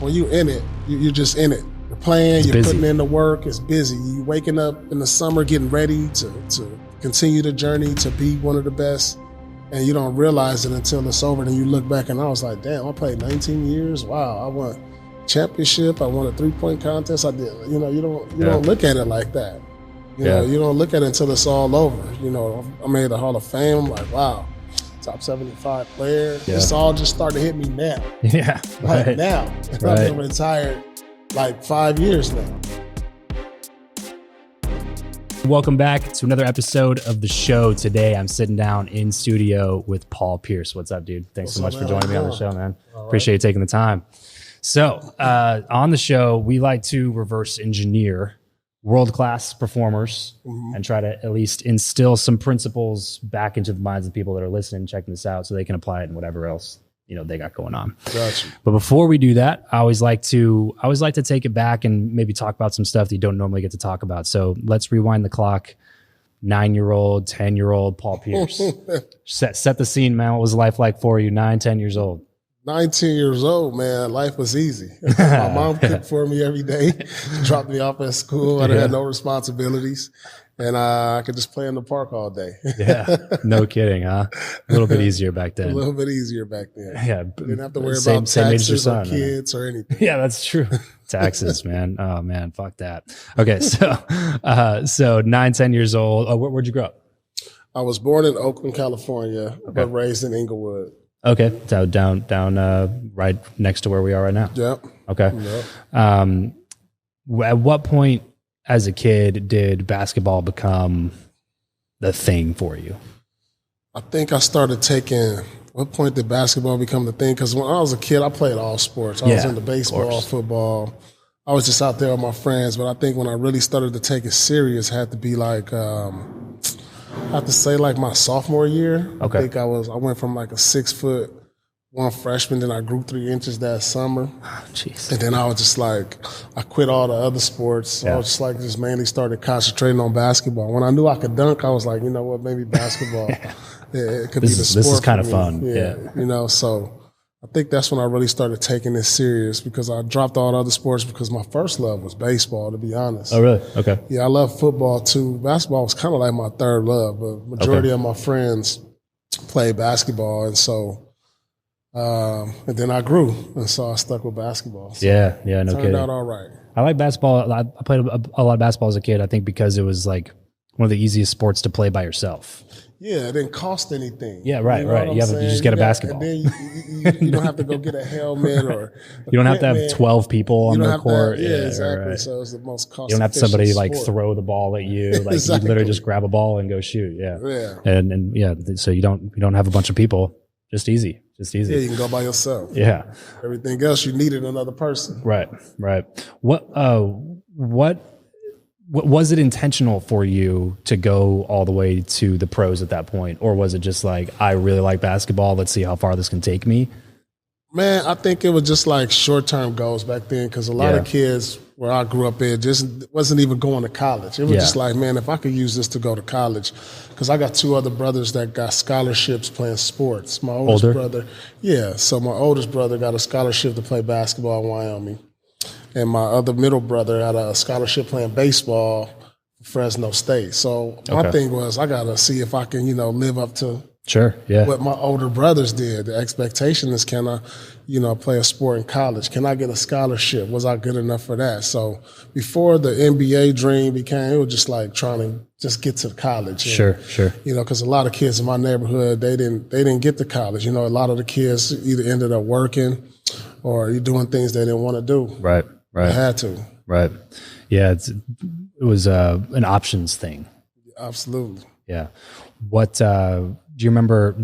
when you in it, you're just in it. You're playing, It's you're busy. putting in the work, it's busy. You waking up in the summer getting ready to continue the journey to be one of the best, and you don't realize it until it's over. Then you look back and I was like, damn, I played 19 years. Wow, I won championship, I won a 3-point contest. I did. You know, you don't look at it like that. You know, you don't look at it until it's all over. You know, I made the Hall of Fame. I'm like, wow, top 75 player. Yeah. It's all just starting to hit me now. Yeah. Like Right. now. I've been retired like 5 years now. Welcome back to another episode of the show. Today, I'm sitting down in studio with Paul Pierce. What's up, dude? Thanks so much for joining me on the show, man. Appreciate you taking the time. So, on the show, we like to reverse engineer world-class performers and try to at least instill some principles back into the minds of people that are listening, checking this out, so they can apply it in whatever else they got going on. Gotcha. But before we do that, I always like to take it back and maybe talk about some stuff that you don't normally get to talk about. So let's rewind the clock. 9-year-old, 10-year-old Paul Pierce. set the scene, man. What was life like for you? 9, 10 years old. 19 years old, man, life was easy. My mom cooked for me every day, dropped me off at school. I had no responsibilities, and I could just play in the park all day. Yeah, no kidding, huh? A little bit easier back then. A little bit easier back then. Yeah, didn't have to worry about taxes or kids or anything. Yeah, that's true. Taxes, man. Oh man, fuck that. Okay, so 9, 10 years old. Oh, where'd you grow up? I was born in Oakland, California, but raised in Inglewood. Okay, so down, right next to where we are right now. Yep. Okay. Yep. At what point as a kid did basketball become the thing for you? I think I started taking. What point did basketball become the thing? Because when I was a kid, I played all sports. I was into baseball, football. I was just out there with my friends. But I think when I really started to take it serious, had to be like. I have to say like my sophomore year. Okay. I think I went from like a 6'1" freshman, then I grew 3 inches that summer. Jeez. And then I was just like, I quit all the other sports. Yeah. I was just mainly started concentrating on basketball. When I knew I could dunk, I was like, you know what, maybe basketball. It could be the sport. This is kind of me. fun. Yeah. So I think that's when I really started taking this serious, because I dropped all the other sports because my first love was baseball, to be honest. Oh, really? Okay. Yeah, I love football too. Basketball was kind of like my third love, but majority of my friends played basketball, and so and then I grew, and so I stuck with basketball. So Yeah, no turned kidding. out all right. I like basketball. I played a lot of basketball as a kid, I think, because it was like one of the easiest sports to play by yourself. Yeah, it didn't cost anything. Yeah, right. You just get a basketball. And then you don't have to go get a helmet or you don't have to have 12 people on the court. Exactly. Right. So it's the most cost. You don't have somebody like throw the ball at you. Like Exactly. you literally just grab a ball and go shoot. Yeah. Yeah. And so you don't have a bunch of people. Just easy. Yeah, you can go by yourself. Yeah. Everything else, you needed another person. Right. What was it intentional for you to go all the way to the pros at that point? Or was it just like, I really like basketball, let's see how far this can take me? Man, I think it was just like short-term goals back then, because a lot of kids where I grew up in just wasn't even going to college. It was just like, man, if I could use this to go to college, because I got 2 other brothers that got scholarships playing sports. My oldest brother, so my oldest brother got a scholarship to play basketball in Wyoming. And my other middle brother had a scholarship playing baseball for Fresno State. So my thing was, I got to see if I can, live up to what my older brothers did. The expectation is, can I, play a sport in college? Can I get a scholarship? Was I good enough for that? So before the NBA dream it was just like trying to just get to college. Sure. Because a lot of kids in my neighborhood, they didn't get to college. A lot of the kids either ended up working or doing things they didn't want to do. Right. I had to. Right. Yeah. It was an options thing. Absolutely. Yeah. What do you remember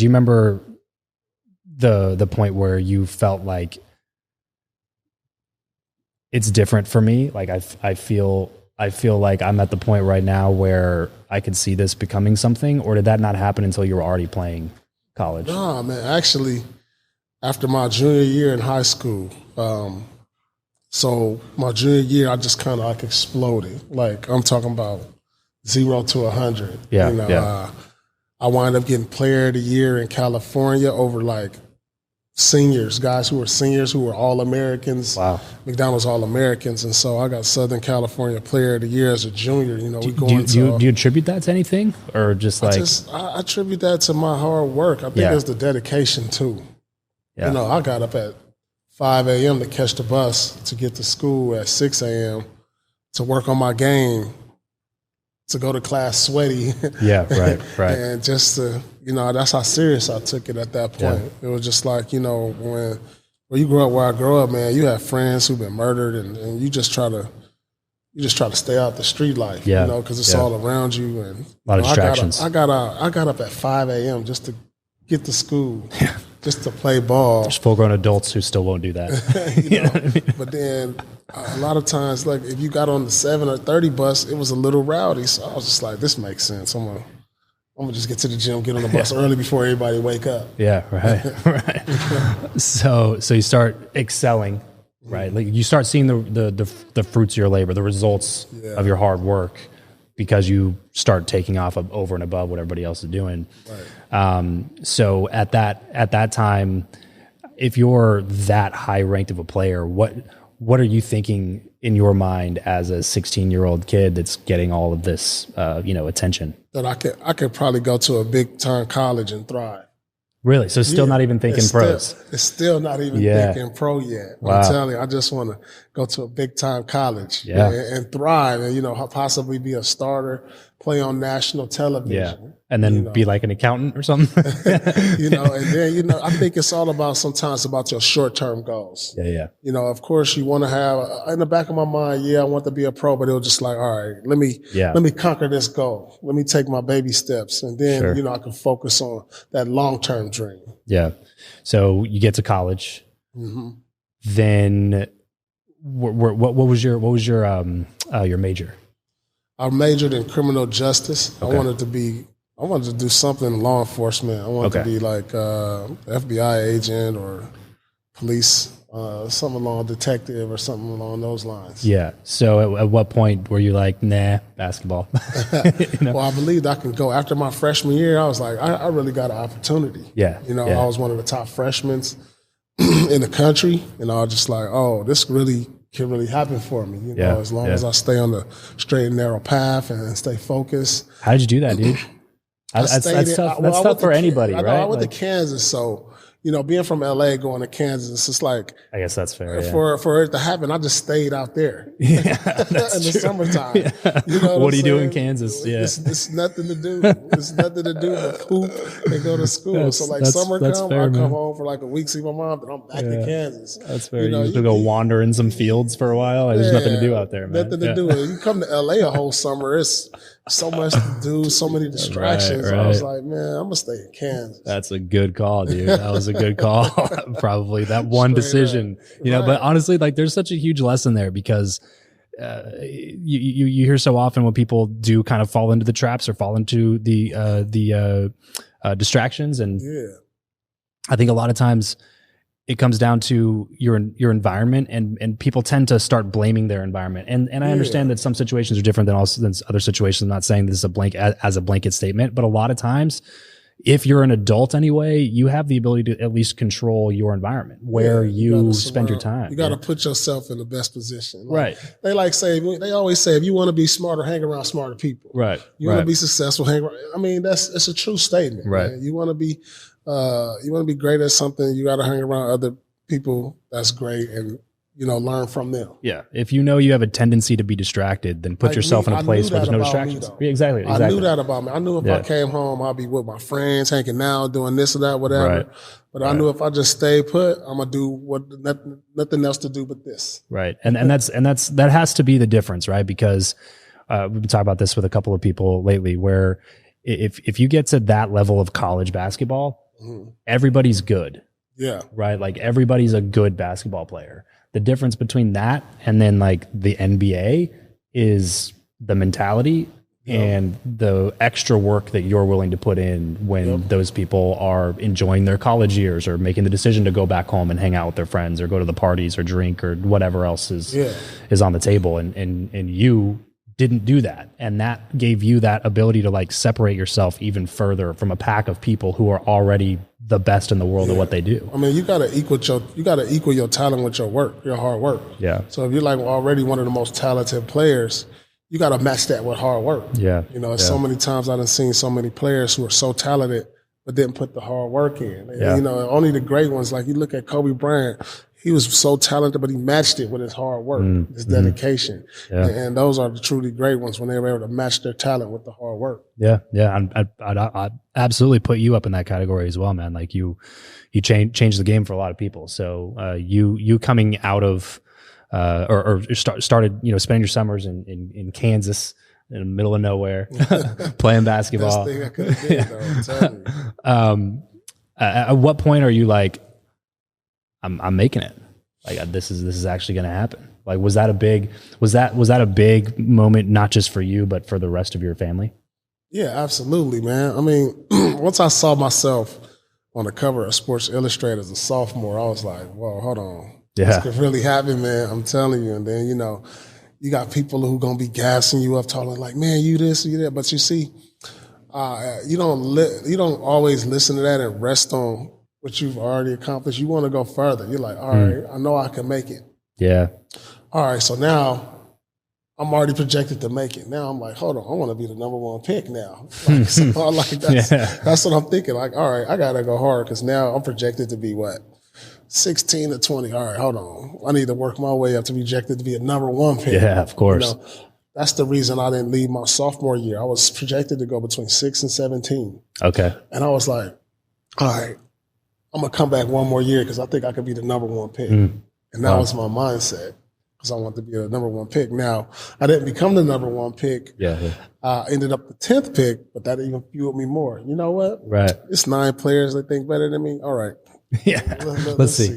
the point where you felt like it's different for me? Like I feel like I'm at the point right now where I could see this becoming something, or did that not happen until you were already playing college? No, man. Actually, after my junior year in high school, so my junior year, I just kind of like exploded. Like I'm talking about 0 to 100. I wound up getting player of the year in California over like seniors, guys who were seniors who were All-Americans. Wow. McDonald's All-Americans. And so I got Southern California Player of the Year as a junior. You know, do you attribute that to anything, or just like? I attribute that to my hard work. I think it's the dedication too. Yeah. You know, I got up at 5 a.m. to catch the bus to get to school at 6 a.m. to work on my game, to go to class sweaty. Yeah, right. And just to, you know, that's how serious I took it at that point. Yeah. It was just like, you know, when you grow up where I grew up, man, you have friends who've been murdered, and you just try to stay out the street life, you know, because it's all around you. And a lot of distractions. I got up at 5 a.m. just to get to school, just to play ball. There's full-grown adults who still won't do that. you know? What I mean? But then a lot of times, like if you got on the 7 or 30 bus, it was a little rowdy. So I was just like, this makes sense. I'm gonna just get to the gym, get on the bus early before everybody wake up. Yeah, right. So you start excelling, right? Like you start seeing the fruits of your labor, the results of your hard work, because you start taking off over and above what everybody else is doing. Right. So at that time, if you're that high ranked of a player, what are you thinking in your mind as a 16-year-old kid that's getting all of this, attention? That I could probably go to a big time college and thrive. Really? So still not even thinking pros? It's still not even thinking pro yet. Wow. I'm telling you, I just want to go to a big time college and thrive, and, you know, possibly be a starter, play on national television. And then be like an accountant or something. You know, and then, you know, I think it's all sometimes about your short-term goals. Yeah. You know, of course you want to have in the back of my mind, I want to be a pro, but it was just like, all right, let me conquer this goal. Let me take my baby steps. And then, you know, I can focus on that long-term dream. Yeah. So you get to college. Mm-hmm. Then what was your major? I majored in criminal justice. Okay. I wanted to do something in law enforcement. I wanted to be like FBI agent or police, something along detective or something along those lines. Yeah. So at what point were you like, nah, basketball? You know? Well, I believed I could go. After my freshman year, I was like, I really got an opportunity. Yeah. You know, I was one of the top freshmen in the country, and I was just like, oh, this really can really happen for me, you know, as long as I stay on the straight and narrow path and stay focused. How did you do that, dude? That's tough for anybody, right? I went to Kansas, so, you know, being from LA going to Kansas, it's like, I guess that's fair. For it to happen, I just stayed out there. Yeah, in the summertime. Yeah. You know what do you do in Kansas? Yeah, it's nothing to do. It's nothing to do but hoop and go to school. So like summer I come home for like a week, see my mom, then I'm back to Kansas. That's fair. You just go wander in some fields for a while. There's nothing to do out there, man. Nothing to do. You come to LA a whole summer, it's so much to do, so many distractions. Right. I was like, man, I'm gonna stay in Kansas. That's a good call, dude. That was a good call. Probably that one decision, you know. But honestly, like, there's such a huge lesson there, because you hear so often when people do kind of fall into the traps or fall into the distractions, and I think a lot of times it comes down to your environment, and people tend to start blaming their environment. And I understand that some situations are different than other situations. I'm not saying this is as a blanket statement, but a lot of times, if you're an adult anyway, you have the ability to at least control your environment where you spend your time. You got to put yourself in the best position. Right. They always say, if you want to be smarter, hang around smarter people. Right. You want to be successful, hang around. I mean, it's a true statement. Right. Man. You want to be great at something, you got to hang around other people that's great and, you know, learn from them. Yeah. If you know you have a tendency to be distracted, then put yourself in a place where there's no distractions. Exactly. I knew that about me. I knew if I came home, I'd be with my friends, hanging out, doing this or that, whatever. Right. But I knew if I just stay put, I'm gonna do nothing else to do but this. Right. And that has to be the difference, right? Because we've been talking about this with a couple of people lately, where if you get to that level of college basketball, everybody's good. Yeah. Right. Like, everybody's a good basketball player. The difference between that and then like the NBA is the mentality and the extra work that you're willing to put in when those people are enjoying their college years or making the decision to go back home and hang out with their friends or go to the parties or drink or whatever else is on the table. And you didn't do that. And that gave you that ability to like separate yourself even further from a pack of people who are already the best in the world at what they do. I mean, you gotta equal your talent with your work, your hard work. Yeah. So if you're like already one of the most talented players, you gotta match that with hard work. Yeah. You know, so many times I've seen so many players who are so talented but didn't put the hard work in. Yeah. You know, only the great ones, like you look at Kobe Bryant, he was so talented, but he matched it with his hard work, his dedication. Yeah. And those are the truly great ones when they were able to match their talent with the hard work. Yeah. Yeah. I'd absolutely put you up in that category as well, man. Like you changed the game for a lot of people. So you coming out of started, you know, spending your summers in Kansas, in the middle of nowhere, playing basketball. Best thing I could have did, though, I'm telling you. At what point are you like, I'm making it? Like this is actually going to happen. Like was that a big moment, not just for you but for the rest of your family? Yeah, absolutely, man. I mean, once I saw myself on the cover of Sports Illustrated as a sophomore, I was like, whoa, hold on. Yeah. This could really happen, man. I'm telling you. And then, you know, you got people who going to be gassing you up, talking like, man, you this, you that. But you see, you don't always listen to that and rest on what you've already accomplished. You want to go further. You're like, all right, I know I can make it. Yeah. All right, so now I'm already projected to make it. Now I'm like, hold on, I want to be the number one pick now. Like, so that's what I'm thinking. Like, all right, I got to go hard because now I'm projected to be what? 16 to 20. All right, hold on. I need to work my way up to be projected to be a number one pick. Yeah, of course. You know, that's the reason I didn't leave my sophomore year. I was projected to go between 6 and 17. Okay. And I was like, all right, I'm going to come back one more year because I think I could be the number one pick. And that was my mindset because I wanted to be the number one pick. Now, I didn't become the number one pick. Yeah. Ended up the 10th pick, but that even fueled me more. You know what? Right. It's 9 players that think better than me. All right. Yeah. Let's see.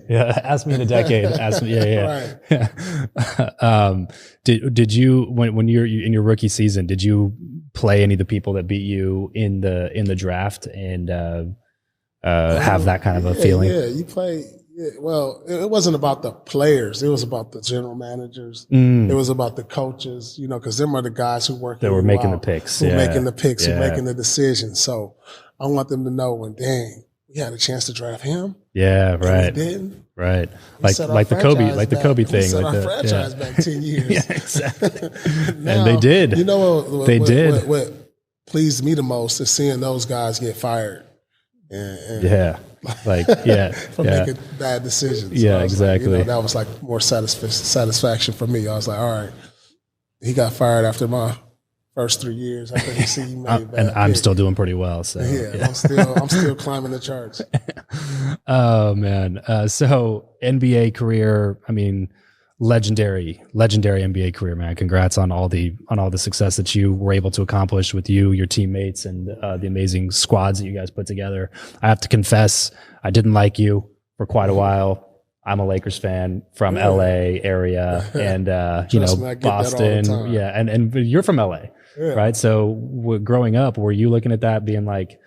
Yeah. Ask me in a decade. Ask me. Yeah. Right. Did you when you're in your rookie season, did you play any of the people that beat you in the draft and have that kind of a feeling? Yeah, you play. Yeah, well, it wasn't about the players. It was about the general managers. It was about the coaches, you know, because them are the guys who work. That were making the picks. Who making the picks, who making the decisions. So I want them to know when, dang, we had a chance to draft him. Yeah, right. We didn't. Right. Like the Kobe thing. We set like our franchise back 10 years. Yeah, exactly. Now, and they did. You know what? They did. What pleased me the most is seeing those guys get fired. And for making bad decisions. Yeah, so exactly. Like, you know, that was like more satisfaction for me. I was like, all right, he got fired after my first 3 years. After he see made bad I'm still doing pretty well. So yeah. I'm still climbing the charts. Oh man. So NBA career, I mean, legendary NBA career, man. Congrats on all the success that you were able to accomplish with you, your teammates, and the amazing squads that you guys put together. I have to confess, I didn't like you for quite a while. I'm a Lakers fan from LA area and, Boston. Yeah. And you're from LA, right? So growing up, were you looking at that being like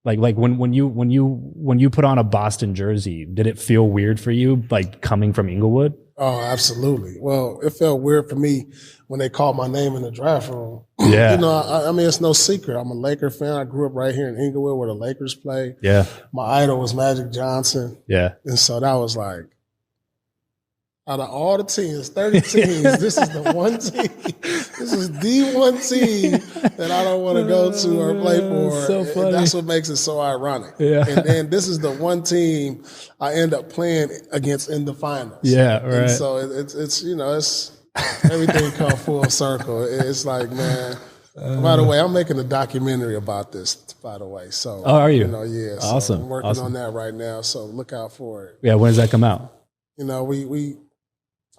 when you put on a Boston jersey, did it feel weird for you, like coming from Inglewood? Oh, absolutely. Well, it felt weird for me when they called my name in the draft room. Yeah. You know, I mean, it's no secret. I'm a Laker fan. I grew up right here in Inglewood where the Lakers play. Yeah. My idol was Magic Johnson. Yeah. And so that was like, out of all the teams, 30 teams, this is the one team. This is the one team that I don't want to go to or play for. So funny. And that's what makes it so ironic. Yeah. And then this is the one team I end up playing against in the finals. Yeah, right. And so it's you know, it's everything come full circle. It's like, man. By the way, I'm making a documentary about this, by the way. So, are you? You know, yeah. Awesome. So I'm working on that right now. So look out for it. Yeah. When does that come out? You know, we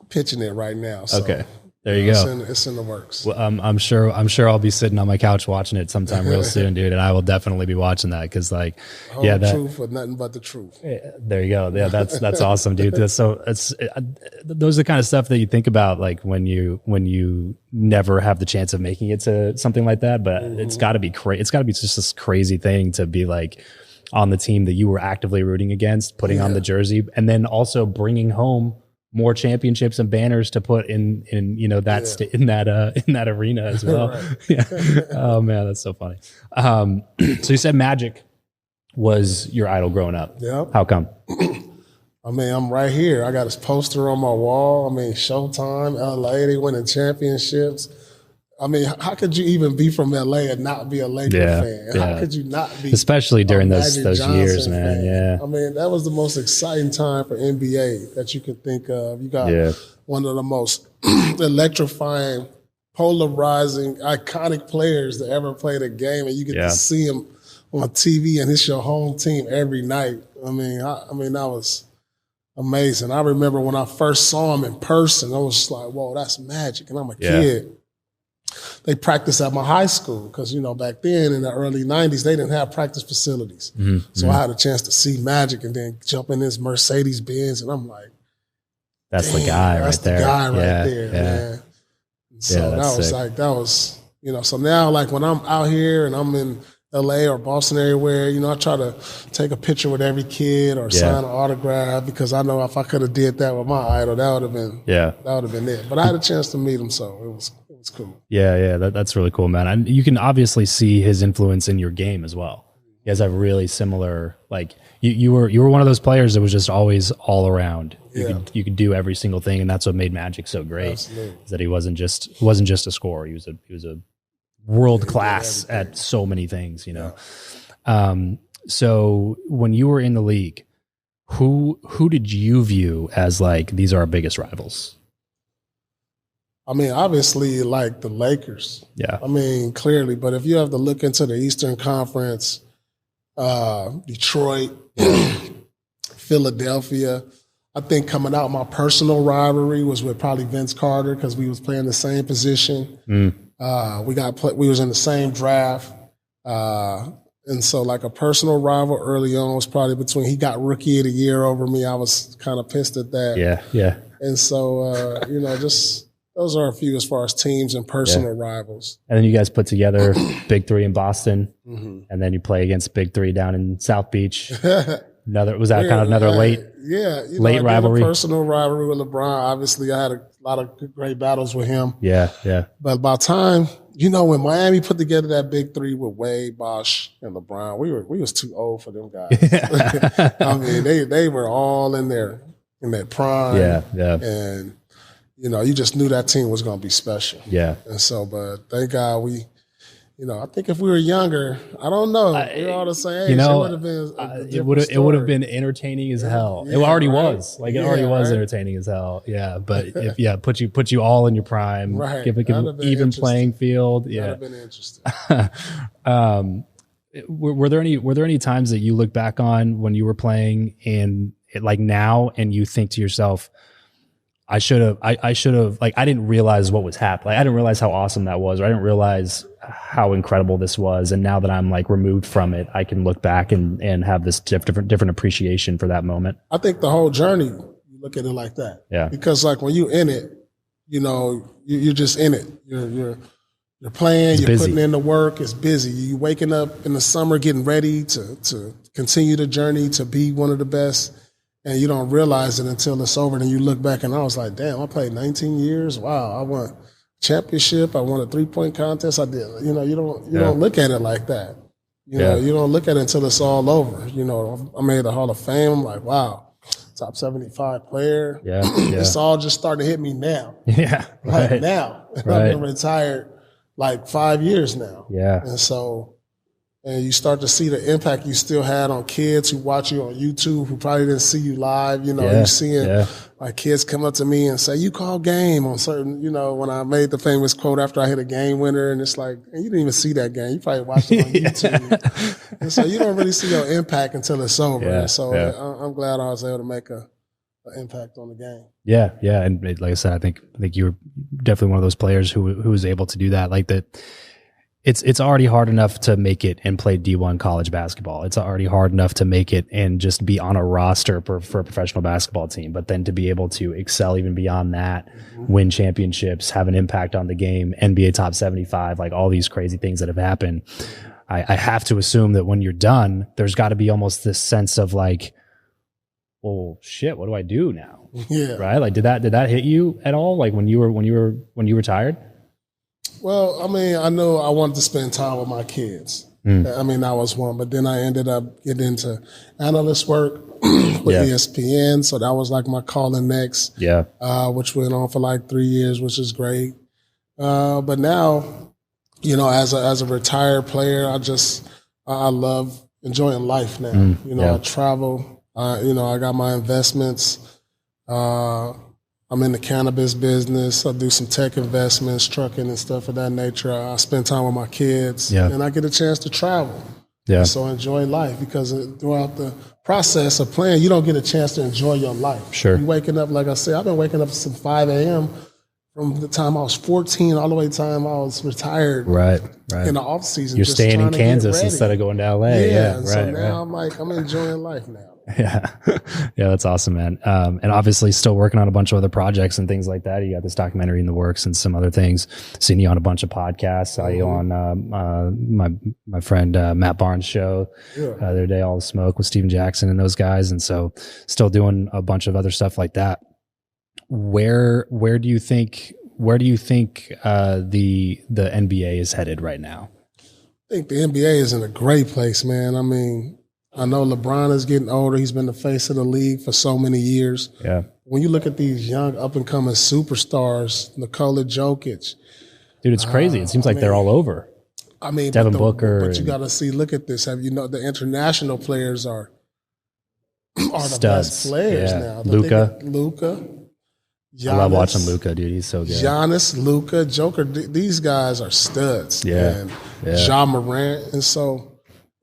pitching it right now. So, okay. There you go. It's in the works. Well, I'm sure I'll be sitting on my couch watching it sometime real soon, dude. And I will definitely be watching that because, like, the truth or nothing but the truth. Yeah, there you go. Yeah, that's awesome, dude. Those are the kind of stuff that you think about, like when you never have the chance of making it to something like that. But it's got to be crazy. It's got to be just this crazy thing to be like on the team that you were actively rooting against, putting on the jersey, and then also bringing home more championships and banners to put in in that arena as well. Right. Yeah. Oh man, that's so funny. So you said Magic was your idol growing up. Yep. How come? I mean, I'm right here. I got his poster on my wall. I mean, Showtime, LA, they winning championships. I mean, how could you even be from LA and not be a Laker fan? How could you not be? Especially during those years, man. Fan? Yeah. I mean, that was the most exciting time for NBA that you could think of. You got one of the most electrifying, polarizing, iconic players to ever play the game, and you get to see him on TV, and it's your home team every night. I mean, that was amazing. I remember when I first saw him in person, I was just like, whoa, that's magic. And I'm a kid. They practiced at my high school because, you know, back then in the early 90s, they didn't have practice facilities. So I had a chance to see Magic and then jump in this Mercedes-Benz, and I'm like, that's the guy right there. That's the guy right there, man. So that was, you know, so now like when I'm out here and I'm in LA or Boston everywhere, you know, I try to take a picture with every kid or sign an autograph because I know if I could have did that with my idol, that would have been it. But I had a chance to meet him, so it was cool. Yeah, that's really cool, man. And you can obviously see his influence in your game as well. You guys have really similar, like you were one of those players that was just always all around. You could do every single thing, and that's what made Magic so great. Absolutely. Is that he wasn't just a scorer. He was a world class at so many things, you know. So when you were in the league, who did you view as like these are our biggest rivals? I mean, obviously, like the Lakers. Yeah. I mean, clearly. But if you have to look into the Eastern Conference, Detroit, Philadelphia, I think coming out, my personal rivalry was with probably Vince Carter because we was playing the same position. We was in the same draft. And so like a personal rival early on was probably between, he got rookie of the year over me. I was kind of pissed at that. Yeah. And so, you know, just those are a few as far as teams and personal rivals. And then you guys put together Big Three in Boston, and then you play against Big Three down in South Beach. Another late rivalry? Personal rivalry with LeBron. Obviously, I had a lot of great battles with him. Yeah. But by the time, you know, when Miami put together that Big Three with Wade, Bosh, and LeBron, we was too old for them guys. I mean, they were all in their prime. Yeah. And you know, you just knew that team was going to be special. Yeah. And so, but thank God I think if we were younger, I don't know. We're all the same age. You know, it would have been it would have been entertaining as hell. It already was. Like it already was entertaining as hell. Yeah. But if put you all in your prime, give it an even playing field. Yeah. That'd have been interesting. Were there any times that you look back on when you were playing and like now and you think to yourself, I should have, like, I didn't realize what was happening. Like, I didn't realize how awesome that was, or I didn't realize how incredible this was. And now that I'm like removed from it, I can look back and have this different appreciation for that moment. I think the whole journey, you look at it like that. Yeah. Because like when you're in it, you know, you're just in it. You're playing, you're putting in the work. It's busy. You waking up in the summer, getting ready to continue the journey to be one of the best. And you don't realize it until it's over. Then you look back and I was like, damn, I played 19 years. Wow, I won a championship. I won a 3-point contest. I did. You know, you don't look at it like that. You know, you don't look at it until it's all over. You know, I made the Hall of Fame. I'm like, wow, top 75 player. Yeah. It's all just starting to hit me now. Yeah. Like now. I've been retired like 5 years now. Yeah. And so, and you start to see the impact you still had on kids who watch you on YouTube who probably didn't see you live. You know, you're seeing like kids come up to me and say, you call game on certain, you know, when I made the famous quote after I hit a game winner, and it's like, and you didn't even see that game. You probably watched it on YouTube. And so you don't really see your impact until it's over. And so I'm glad I was able to make an impact on the game. Yeah. And like I said, I think you were definitely one of those players who was able to do that. Like that. It's already hard enough to make it and play D1 college basketball. It's already hard enough to make it and just be on a roster for a professional basketball team. But then to be able to excel even beyond that, win championships, have an impact on the game, NBA top 75, like all these crazy things that have happened. I have to assume that when you're done, there's got to be almost this sense of like, well, shit, what do I do now? Yeah. Right? Like, did that hit you at all? Like when you retired? Well, I mean, I know I wanted to spend time with my kids. I mean, that was one. But then I ended up getting into analyst work with ESPN. So that was like my calling next. Yeah. Which went on for like 3 years, which is great. But now, you know, as a retired player, I love enjoying life now. You know, I travel. You know, I got my investments. I'm in the cannabis business. I do some tech investments, trucking and stuff of that nature. I spend time with my kids, and I get a chance to travel. Yeah. So I enjoy life because throughout the process of playing, you don't get a chance to enjoy your life. Sure. You're waking up, like I said, I've been waking up since 5 a.m. from the time I was 14 all the way to the time I was retired. Right. In the off season. You're staying in Kansas instead of going to LA. Yeah. So now I'm enjoying life now. Yeah. Yeah, that's awesome, man. And obviously still working on a bunch of other projects and things like that. You got this documentary in the works and some other things. Seen you on a bunch of podcasts. Saw you on my friend Matt Barnes' show the other day, All the Smoke with Steven Jackson and those guys. And so still doing a bunch of other stuff like that. Where do you think the NBA is headed right now? I think the NBA is in a great place, man. I mean, I know LeBron is getting older. He's been the face of the league for so many years. Yeah. When you look at these young up-and-coming superstars, Nikola Jokic. Dude, it's crazy. It seems like they're all over. I mean, Devin Booker. But you got to see, look at this. Have you know the international players are the studs. best players now. Luka. Giannis, I love watching Luka, dude. He's so good. Giannis, Luka, Joker. These guys are studs. Yeah. And Ja Morant. And so,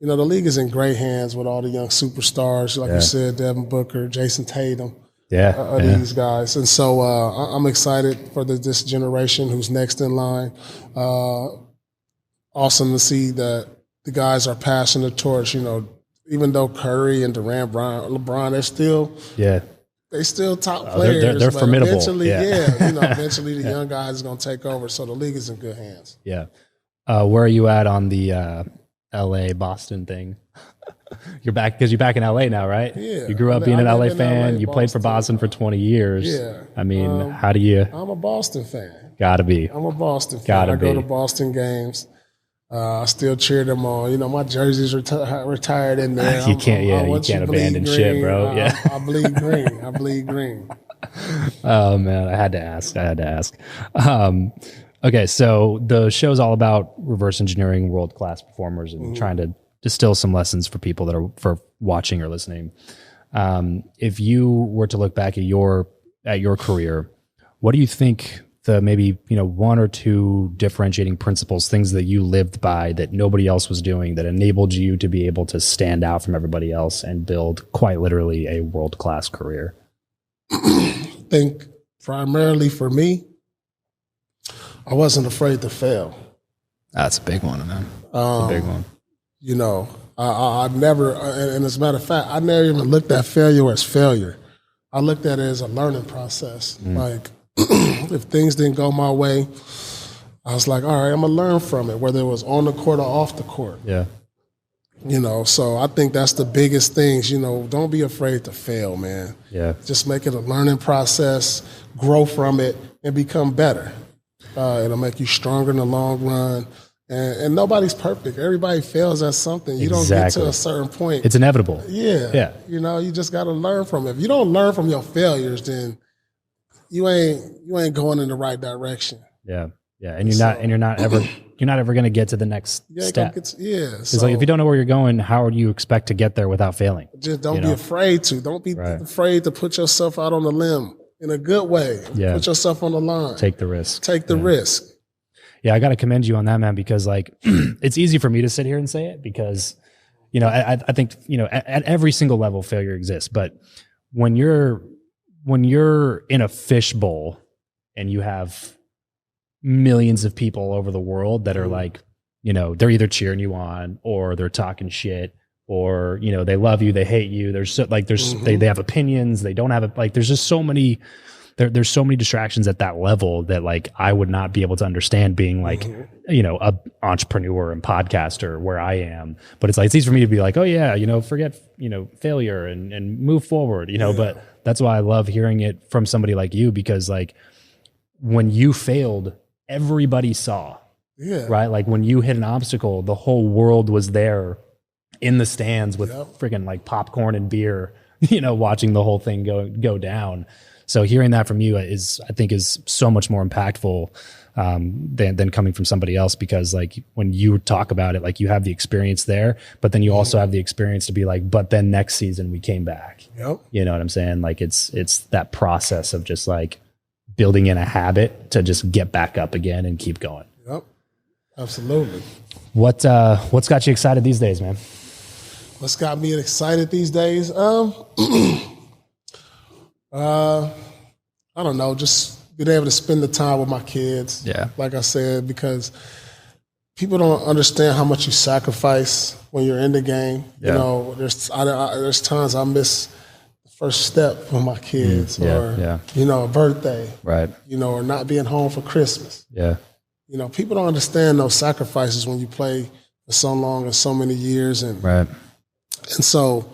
you know, the league is in great hands with all the young superstars, like you said, Devin Booker, Jason Tatum, these guys. And so I'm excited for this generation who's next in line. Awesome to see that the guys are passing the torch. You know, even though Curry and Durant, Bryant, LeBron, they're still top players. They're formidable. Eventually, eventually the young guys are going to take over. So the league is in good hands. Yeah. Where are you at on the LA Boston thing? You're back in LA now, right? Yeah. You grew up being an LA fan. You played for Boston for 20 years. Yeah. I mean, how do you? I'm a Boston fan. Gotta be. I'm a Boston fan. I go to Boston games. I still cheer them on. You know, my jersey's retired in there. You can't abandon shit, bro. I bleed green. I bleed green. Oh man, I had to ask. Okay, so the show's all about reverse engineering world-class performers and trying to distill some lessons for people that are for watching or listening. If you were to look back at your career, what do you think the maybe one or two differentiating principles, things that you lived by that nobody else was doing, that enabled you to be able to stand out from everybody else and build quite literally a world-class career? I think primarily for me, I wasn't afraid to fail. That's a big one, man. That's a big one. You know, I never, and as a matter of fact, I never even looked at failure as failure. I looked at it as a learning process. Like, if things didn't go my way, I was like, all right, I'm going to learn from it, whether it was on the court or off the court. Yeah. You know, so I think that's the biggest things, don't be afraid to fail, man. Yeah. Just make it a learning process, grow from it, and become better. It'll make you stronger in the long run. And nobody's perfect. Everybody fails at something. You don't get to a certain point. It's inevitable. Yeah. You just got to learn from it. If you don't learn from your failures, then you ain't going in the right direction. Yeah. Yeah. And you're not ever going to get to the next step. It's like, if you don't know where you're going, how do you expect to get there without failing? Just don't be afraid to. Don't be afraid to put yourself out on the limb. In a good way. Yeah. Put yourself on the line. Take the risk. Take the risk. Yeah, I got to commend you on that, man, because like it's easy for me to sit here and say it because, I think, at every single level failure exists. But when you're in a fishbowl and you have millions of people all over the world that are like, they're either cheering you on or they're talking shit. Or, they love you, they hate you. They have opinions. They don't have there's just so many, there's so many distractions at that level that like, I would not be able to understand being like, a entrepreneur and podcaster where I am. But it's easy for me to be like, oh yeah, forget, failure and move forward, but that's why I love hearing it from somebody like you, because like when you failed, everybody saw. Yeah. Right? Like when you hit an obstacle, the whole world was there in the stands with freaking like popcorn and beer, watching the whole thing go down. So hearing that from you I think is so much more impactful than coming from somebody else, because like when you talk about it, like you have the experience there, but then you also have the experience to be like, but then next season we came back. Yep. You know what I'm saying? Like it's that process of just like building in a habit to just get back up again and keep going. Yep. Absolutely. What's got you excited these days, man? What's got me excited these days? I don't know, just being able to spend the time with my kids. Yeah. Like I said, because people don't understand how much you sacrifice when you're in the game. Yeah. There's times I miss the first step with my kids, or a birthday, right? Or not being home for Christmas. Yeah. People don't understand those sacrifices when you play for so long and so many years, and right. And so,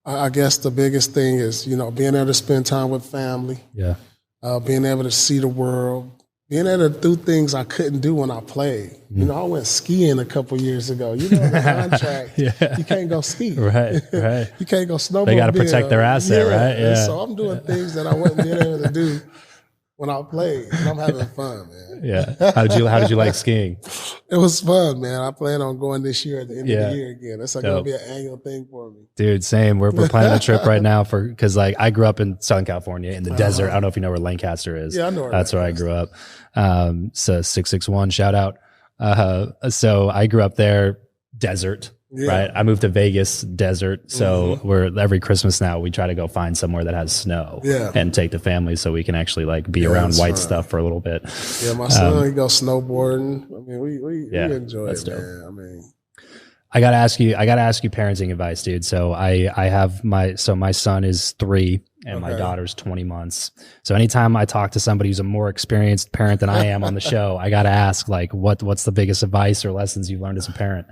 I guess the biggest thing is being able to spend time with family. Yeah. Being able to see the world, being able to do things I couldn't do when I played. I went skiing a couple years ago. The contract, you can't go ski. Right. You can't go snowboard. They got to protect their asset, right? Yeah. So I'm doing things that I wasn't being able to do when I played. And I'm having fun, man. Yeah. How did you like skiing? It was fun, man. I plan on going this year at the end of the year again. It's going to be an annual thing for me. Dude, same. We're planning a trip right now because like I grew up in Southern California in the desert. I don't know if you know where Lancaster is. Yeah, I know where that's where I grew up. So 661 shout out. So I grew up there, desert. Yeah. Right. I moved to Vegas, desert. So we're every Christmas now we try to go find somewhere that has snow and take the family so we can actually like be around white stuff for a little bit. Yeah, my son he goes snowboarding. I mean, we enjoy it, dope. Man. I mean, I gotta ask you parenting advice, dude. So I have my son is 3 and my daughter's 20 months. So anytime I talk to somebody who's a more experienced parent than I am on the show, I gotta ask like what's the biggest advice or lessons you've learned as a parent?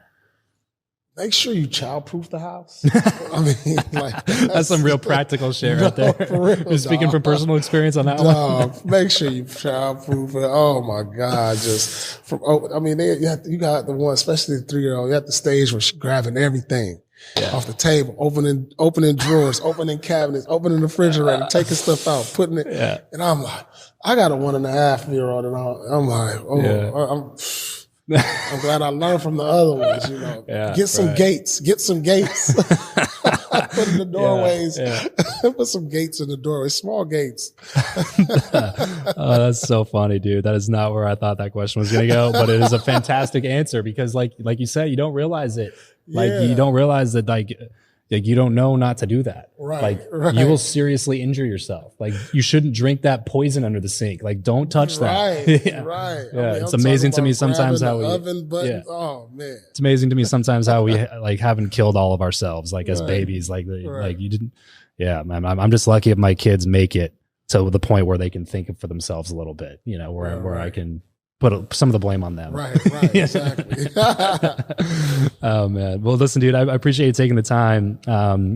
Make sure you childproof the house. I mean, like that's some real practical shit right there. You're speaking from personal experience on that one. Make sure you childproof it. Oh my God! You got the one, especially the 3-year-old. You got the stage where she's grabbing everything off the table, opening drawers, opening cabinets, opening the refrigerator, taking stuff out, putting it. Yeah. And I'm like, I got a 1.5-year-old, and I'm like, I'm glad I learned from the other ones, Get some gates. Put in the doorways. Put some gates in the doorways, small gates. Oh, that's so funny, dude. That is not where I thought that question was going to go, but it is a fantastic answer because like you said, you don't realize it. Like you don't realize that like you don't know not to do that. Right. You will seriously injure yourself. Like you shouldn't drink that poison under the sink. Like don't touch that. Right. Yeah. It's amazing to me sometimes how oh man. It's amazing to me sometimes how we like haven't killed all of ourselves like as babies. Like you didn't. Yeah, man. I'm just lucky if my kids make it to the point where they can think for themselves a little bit. Where I can put some of the blame on them. Right, exactly. Oh man. Well, listen, dude, I appreciate you taking the time.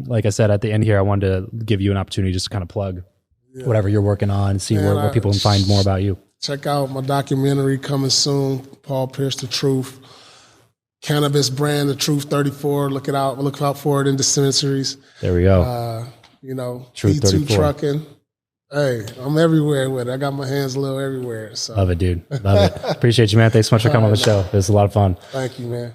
Like I said, at the end here, I wanted to give you an opportunity just to kind of plug whatever you're working on and see where people can find more about you. Check out my documentary coming soon, Paul Pierce, The Truth. Cannabis brand, The Truth 34. Look out for it in dispensaries. There we go. Truth P2 34. Trucking. Hey, I'm everywhere with it. I got my hands a little everywhere. So. Love it, dude. Love it. Appreciate you, man. Thanks so much for coming on the show. It was a lot of fun. Thank you, man.